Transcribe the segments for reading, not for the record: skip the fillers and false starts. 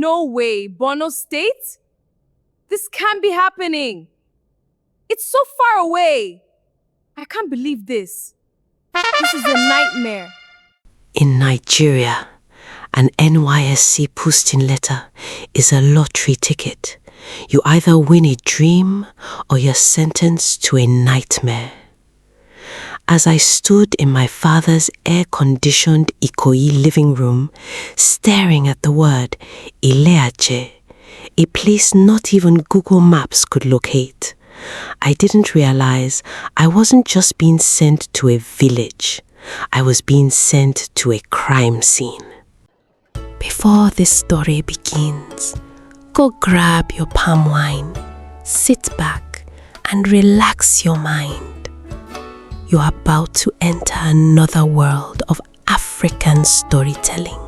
No way, Borno State? This can't be happening. It's so far away. I can't believe this. This is a nightmare. In Nigeria, an NYSC posting letter is a lottery ticket. You either win a dream or you're sentenced to a nightmare. As I stood in my father's air-conditioned Ikoyi living room, staring at the word Ileaje, a place not even Google Maps could locate, I didn't realize I wasn't just being sent to a village. I was being sent to a crime scene. Before this story begins, go grab your palm wine, sit back, and relax your mind. You are about to enter another world of African storytelling,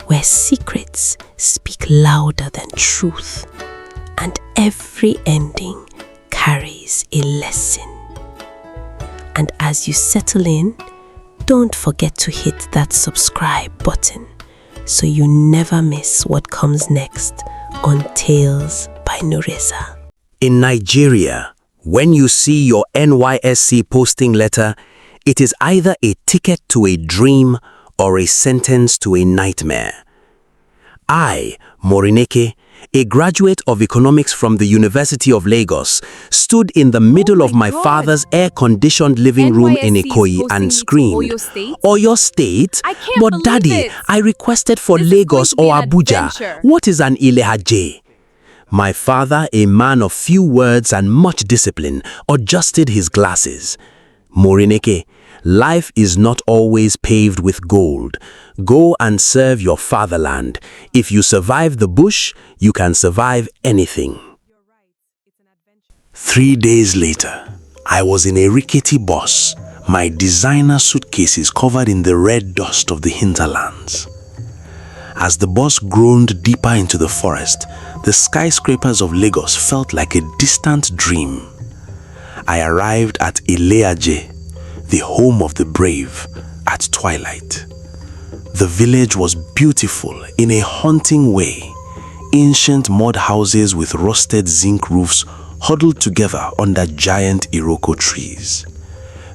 where secrets speak louder than truth, and every ending carries a lesson. And as you settle in, don't forget to hit that subscribe button so you never miss what comes next on Tales by Nureza. In Nigeria, when you see your NYSC posting letter, it is either a ticket to a dream or a sentence to a nightmare. I, Morinke, a graduate of economics from the University of Lagos, stood in the middle of my father's air-conditioned living room in Ikoyi and screamed, "Oyo State? But Daddy, I requested for Lagos or Abuja. What is an Ileaje?" My father, a man of few words and much discipline, adjusted his glasses. "Morinke, life is not always paved with gold. Go and serve your fatherland. If you survive the bush, you can survive anything." 3 days later, I was in a rickety bus, my designer suitcases covered in the red dust of the hinterlands. As the bus groaned deeper into the forest, the skyscrapers of Lagos felt like a distant dream. I arrived at Ileaje, the home of the brave, at twilight. The village was beautiful in a haunting way. Ancient mud houses with rusted zinc roofs huddled together under giant Iroko trees.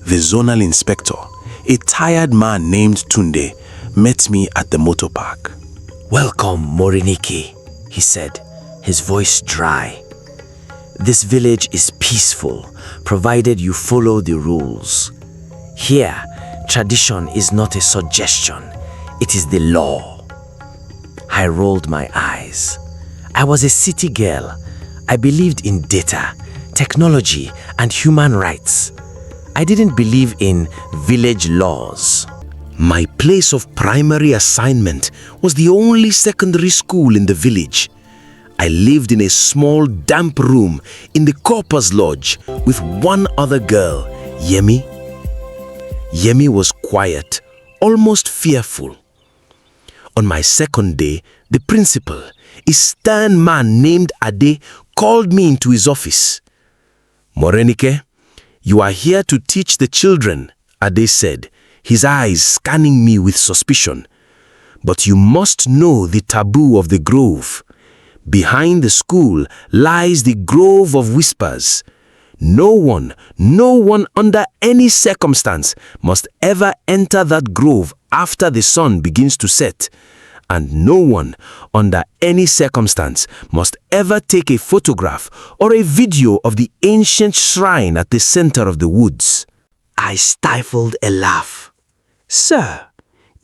The zonal inspector, a tired man named Tunde, met me at the motor park. "Welcome, Morinke," he said, his voice dry. "This village is peaceful, provided you follow the rules. Here, tradition is not a suggestion, it is the law." I rolled my eyes. I was a city girl. I believed in data, technology, and human rights. I didn't believe in village laws. My place of primary assignment was the only secondary school in the village. I lived in a small, damp room in the corpus lodge with one other girl, Yemi. Yemi was quiet, almost fearful. On my second day, the principal, a stern man named Ade, called me into his office. "Morinke, you are here to teach the children," Ade said, his eyes scanning me with suspicion. "But you must know the taboo of the grove. Behind the school lies the grove of whispers. No one under any circumstance must ever enter that grove after the sun begins to set. And no one under any circumstance must ever take a photograph or a video of the ancient shrine at the center of the woods." I stifled a laugh. "Sir,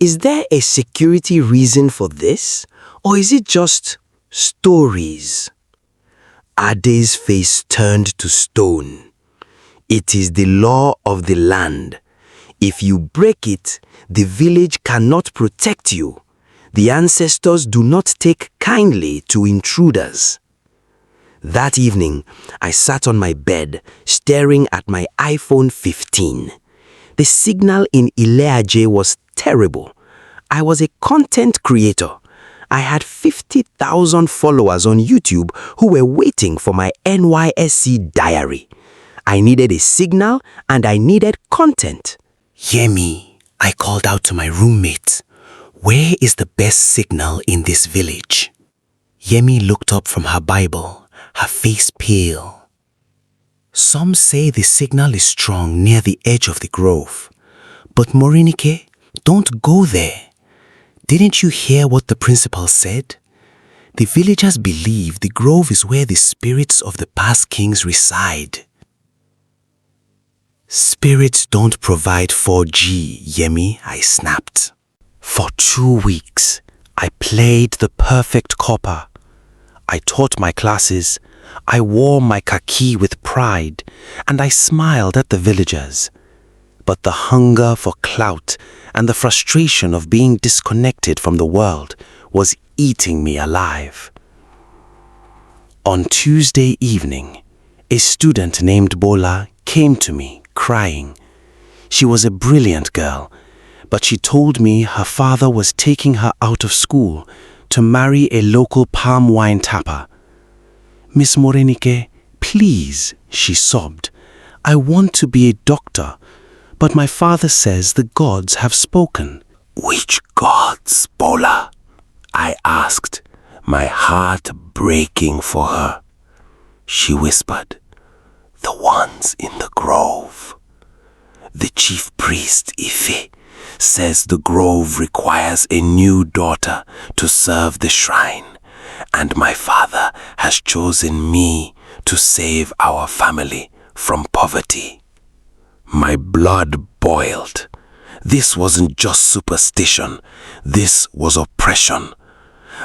is there a security reason for this? Or is it just stories?" Ade's face turned to stone. "It is the law of the land. If you break it, the village cannot protect you. The ancestors do not take kindly to intruders." That evening, I sat on my bed, staring at my iPhone 15. The signal in Ileaje was terrible. I was a content creator. I had 50,000 followers on YouTube who were waiting for my NYSC diary. I needed a signal and I needed content. "Yemi," I called out to my roommate, "where is the best signal in this village?" Yemi looked up from her Bible, her face pale. Some say the signal is strong near the edge of the grove. But Morinke, don't go there. Didn't you hear what the principal said? The villagers believe the grove is where the spirits of the past kings reside. Spirits don't provide 4G, Yemi, I snapped. For 2 weeks, I played the perfect copper. I taught my classes, I wore my khaki with pride, and I smiled at the villagers. But the hunger for clout and the frustration of being disconnected from the world was eating me alive. On Tuesday evening, a student named Bola came to me crying. She was a brilliant girl, but she told me her father was taking her out of school to marry a local palm wine tapper. Miss Morinke, please, she sobbed. I want to be a doctor, but my father says the gods have spoken. Which gods, Bola? I asked, my heart breaking for her. She whispered, the ones in the grove. The chief priest, Ife, says the grove requires a new daughter to serve the shrine, and my father has chosen me to save our family from poverty. My blood boiled. This wasn't just superstition, this was oppression.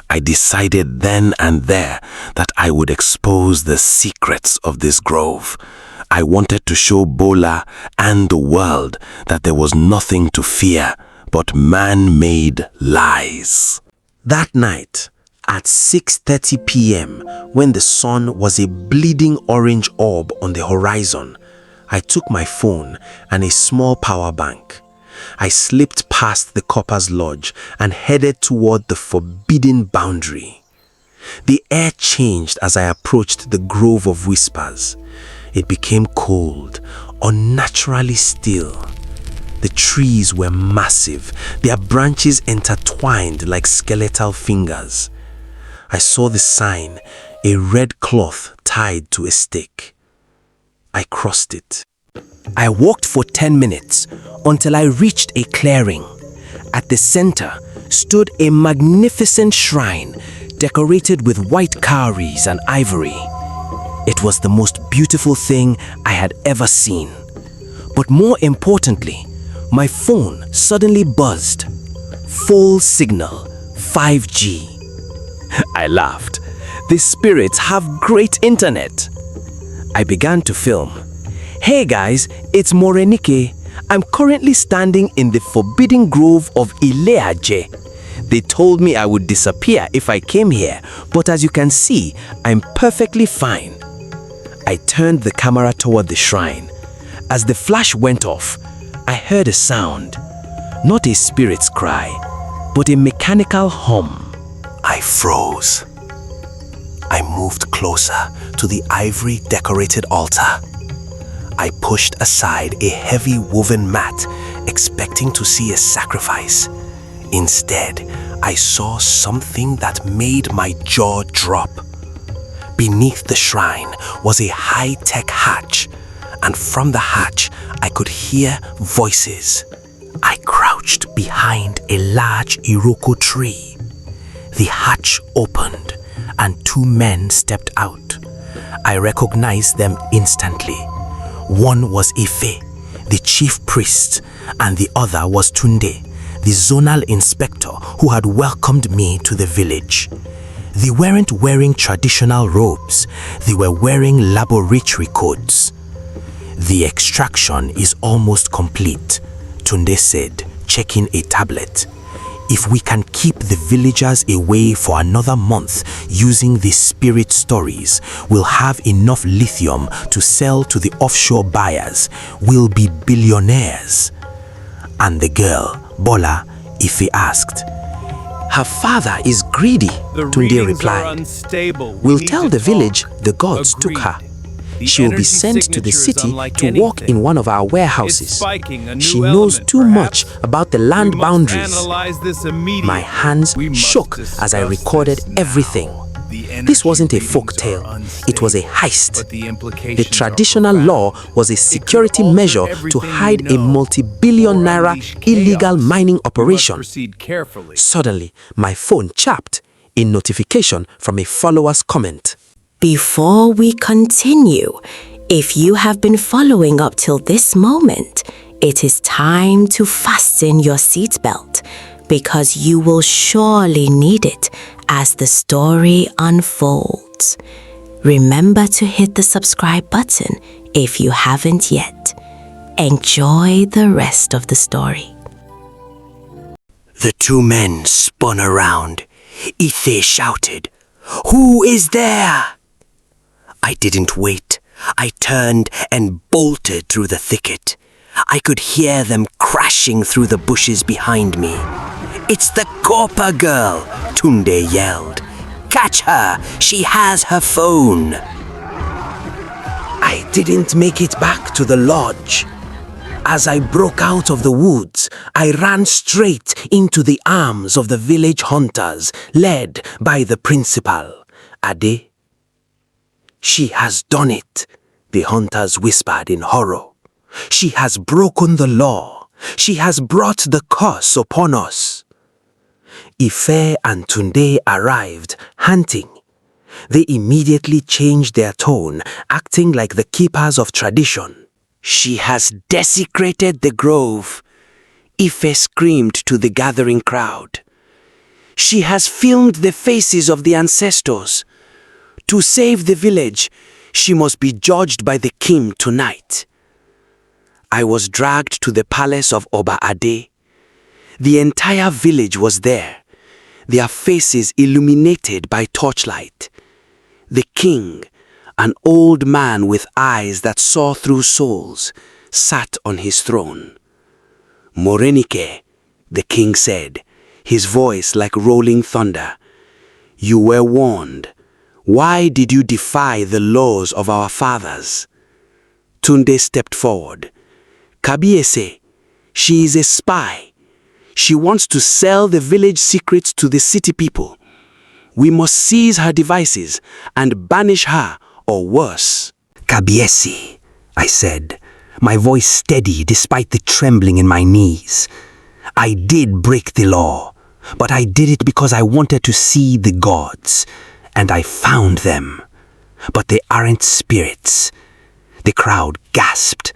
I decided then and there that I would expose the secrets of this grove. I wanted to show Bola and the world that there was nothing to fear but man-made lies. That night, at 6:30 p.m., when the sun was a bleeding orange orb on the horizon, I took my phone and a small power bank. I slipped past the copper's lodge and headed toward the forbidden boundary. The air changed as I approached the grove of whispers. It became cold, unnaturally still. The trees were massive, their branches intertwined like skeletal fingers. I saw the sign, a red cloth tied to a stick. I crossed it. I walked for 10 minutes until I reached a clearing. At the center stood a magnificent shrine decorated with white cowries and ivory. It was the most beautiful thing I had ever seen. But more importantly, my phone suddenly buzzed. Full signal, 5G. I laughed. The spirits have great internet. I began to film. Hey guys, it's Morinke. I'm currently standing in the forbidden grove of Ileaje. They told me I would disappear if I came here, but as you can see, I'm perfectly fine. I turned the camera toward the shrine. As the flash went off, I heard a sound. Not a spirit's cry, but a mechanical hum. I froze. I moved closer to the ivory-decorated altar. I pushed aside a heavy woven mat, expecting to see a sacrifice. Instead, I saw something that made my jaw drop. Beneath the shrine was a high-tech hatch, and from the hatch, I could hear voices. I crouched behind a large Iroko tree. The hatch opened, and 2 men stepped out. I recognized them instantly. One was Ife, the chief priest, and the other was Tunde, the zonal inspector who had welcomed me to the village. They weren't wearing traditional robes, they were wearing laboratory coats. The extraction is almost complete, Tunde said, checking a tablet. If we can keep the villagers away for another month using the spirit stories, we'll have enough lithium to sell to the offshore buyers. We'll be billionaires. And the girl, Bola, Ife asked. Her father is greedy, Tunde replied. We'll tell the village the gods took her. She will be sent to the city to work in one of our warehouses. She knows too much about the land boundaries. My hands shook as I recorded everything. This wasn't a folk tale, it was a heist. The traditional law was a security measure to hide a multi-billion naira illegal mining operation. Suddenly, my phone chapped, a notification from a follower's comment. Before we continue, if you have been following up till this moment, it is time to fasten your seatbelt because you will surely need it as the story unfolds. Remember to hit the subscribe button if you haven't yet. Enjoy the rest of the story. The two men spun around. Ife shouted, "Who is there?" I didn't wait. I turned and bolted through the thicket. I could hear them crashing through the bushes behind me. "It's the Copper Girl," Tunde yelled. "Catch her! She has her phone!" I didn't make it back to the lodge. As I broke out of the woods, I ran straight into the arms of the village hunters, led by the principal, Ade. "She has done it," the hunters whispered in horror. "She has broken the law. She has brought the curse upon us." Ife and Tunde arrived, hunting. They immediately changed their tone, acting like the keepers of tradition. "She has desecrated the grove," Ife screamed to the gathering crowd. "She has filmed the faces of the ancestors. To save the village, she must be judged by the king tonight." I was dragged to the palace of Oba Ade. The entire village was there, their faces illuminated by torchlight. The king, an old man with eyes that saw through souls, sat on his throne. "Morinke," the king said, his voice like rolling thunder, "you were warned. Why did you defy the laws of our fathers?" Tunde stepped forward. "Kabiese, she is a spy. She wants to sell the village secrets to the city people. We must seize her devices and banish her, or worse." "Kabiese," I said, my voice steady despite the trembling in my knees. "I did break the law, but I did it because I wanted to see the gods, and I found them. But they aren't spirits." The crowd gasped.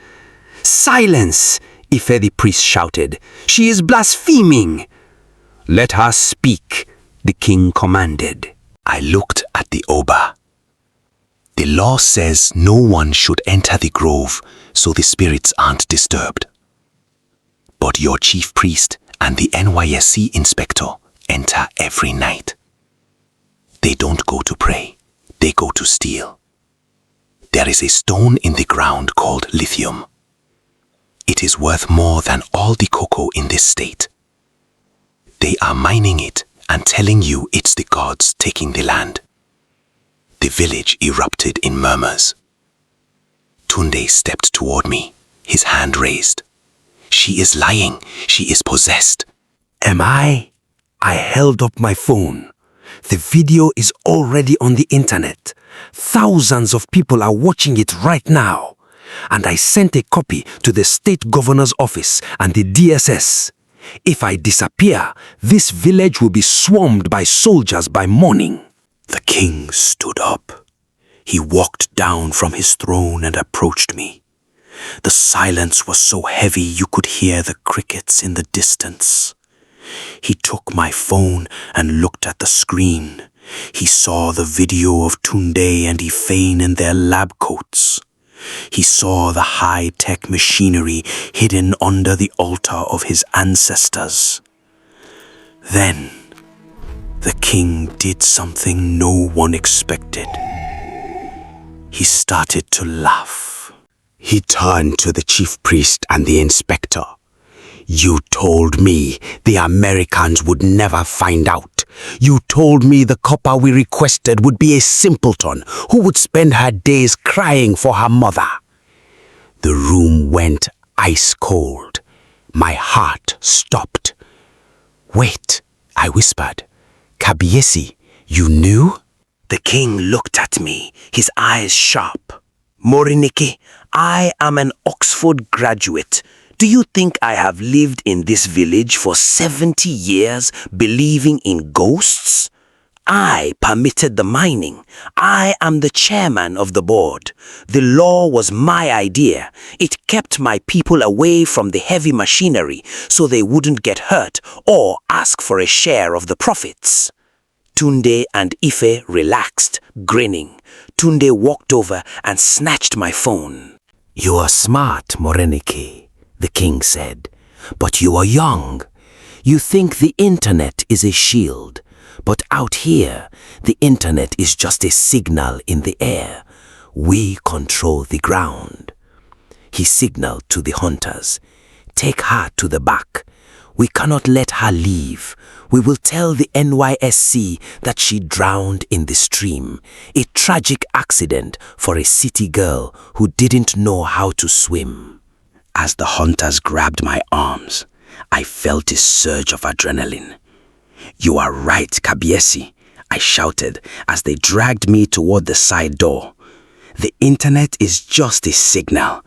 "Silence!" Ife the priest shouted. "She is blaspheming!" "Let her speak," the king commanded. I looked at the Oba. "The law says no one should enter the grove so the spirits aren't disturbed. But your chief priest and the NYSC inspector enter every night. They don't go to pray, they go to steal. There is a stone in the ground called lithium. It is worth more than all the cocoa in this state. They are mining it and telling you it's the gods taking the land." The village erupted in murmurs. Tunde stepped toward me, his hand raised. "She is lying. She is possessed." "Am I?" I held up my phone. "The video is already on the internet. Thousands of people are watching it right now. And I sent a copy to the state governor's office and the DSS. If I disappear, this village will be swarmed by soldiers by morning." The king stood up. He walked down from his throne and approached me. The silence was so heavy you could hear the crickets in the distance. He took my phone and looked at the screen. He saw the video of Tunde and Ifeanyi in their lab coats. He saw the high-tech machinery hidden under the altar of his ancestors. Then, the king did something no one expected. He started to laugh. He turned to the chief priest and the inspector. "You told me the Americans would never find out. You told me the copper we requested would be a simpleton who would spend her days crying for her mother." The room went ice cold. My heart stopped. "Wait," I whispered. "Kabiesi, you knew?" The king looked at me, his eyes sharp. Morinke, I am an Oxford graduate. Do you think I have lived in this village for 70 years believing in ghosts? I permitted the mining. I am the chairman of the board. The law was my idea. It kept my people away from the heavy machinery so they wouldn't get hurt or ask for a share of the profits. Tunde and Ife relaxed, grinning. Tunde walked over and snatched my phone. "You are smart, Morinke," the king said, "but you are young. You think the internet is a shield. But out here, the internet is just a signal in the air. We control the ground." He signaled to the hunters. "Take her to the back. We cannot let her leave. We will tell the NYSC that she drowned in the stream. A tragic accident for a city girl who didn't know how to swim." As the hunters grabbed my arms, I felt a surge of adrenaline. "You are right, Kabiesi," I shouted as they dragged me toward the side door. "The internet is just a signal,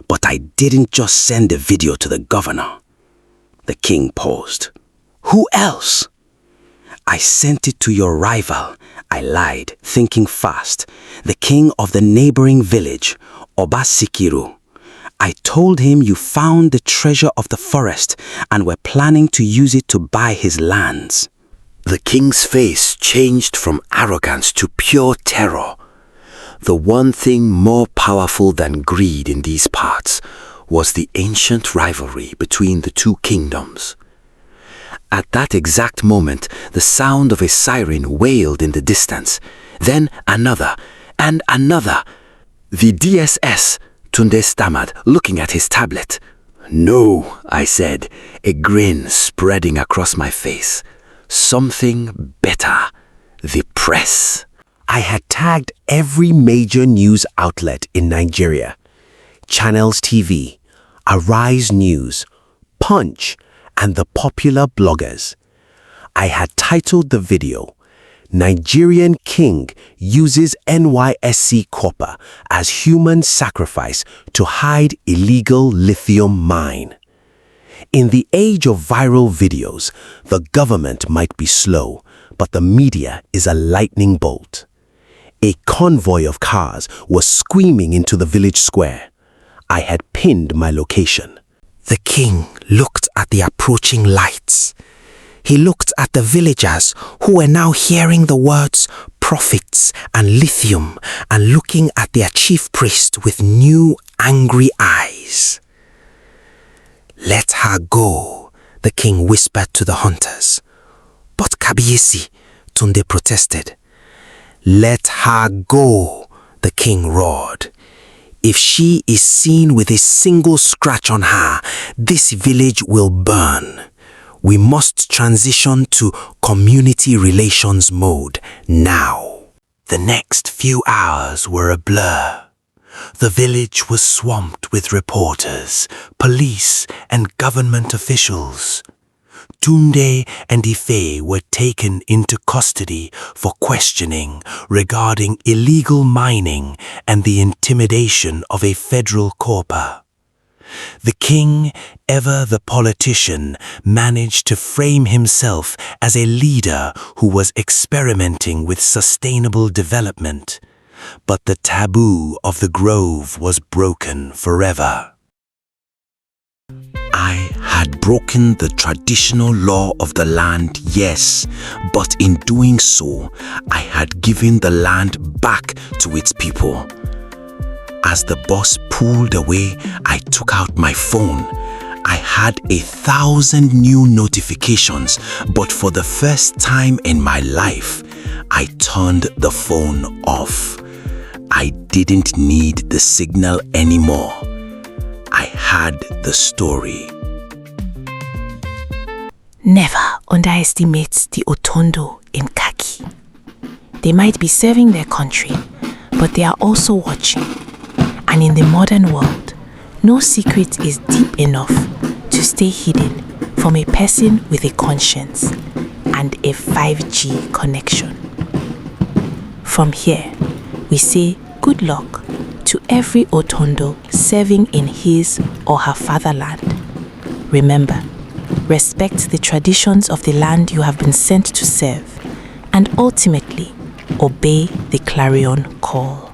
but I didn't just send the video to the governor." The king paused. "Who else?" "I sent it to your rival," I lied, thinking fast. "The king of the neighboring village, Obasikiru. I told him you found the treasure of the forest and were planning to use it to buy his lands." The king's face changed from arrogance to pure terror. The one thing more powerful than greed in these parts was the ancient rivalry between the two kingdoms. At that exact moment, the sound of a siren wailed in the distance. Then another, and another. "The DSS," Tunde stammered, looking at his tablet. "No," I said, a grin spreading across my face. "Something better. The press." I had tagged every major news outlet in Nigeria. Channels TV, Arise News, Punch, and the popular bloggers. I had titled the video, "Nigerian King Uses NYSC Copper as Human Sacrifice to Hide Illegal Lithium Mine." In the age of viral videos, the government might be slow, but the media is a lightning bolt. A convoy of cars was screaming into the village square. I had pinned my location. The king looked at the approaching lights. He looked at the villagers who were now hearing the words profits and lithium and looking at their chief priest with new angry eyes. "Let her go," the king whispered to the hunters. "But Kabiesi," Tunde protested. "Let her go," the king roared. "If she is seen with a single scratch on her, this village will burn. We must transition to community relations mode now." The next few hours were a blur. The village was swamped with reporters, police, and government officials. Tunde and Ife were taken into custody for questioning regarding illegal mining and the intimidation of a federal corper. The king, ever the politician, managed to frame himself as a leader who was experimenting with sustainable development. But the taboo of the grove was broken forever. I had broken the traditional law of the land, yes, but in doing so, I had given the land back to its people. As the bus pulled away, I took out my phone. I had 1,000 new notifications, but for the first time in my life, I turned the phone off. I didn't need the signal anymore. I had the story. Never underestimate the Otondo in khaki. They might be serving their country, but they are also watching. And in the modern world, no secret is deep enough to stay hidden from a person with a conscience and a 5G connection. From here, we say good luck to every Otondo serving in his or her fatherland. Remember, respect the traditions of the land you have been sent to serve, and ultimately, obey the clarion call.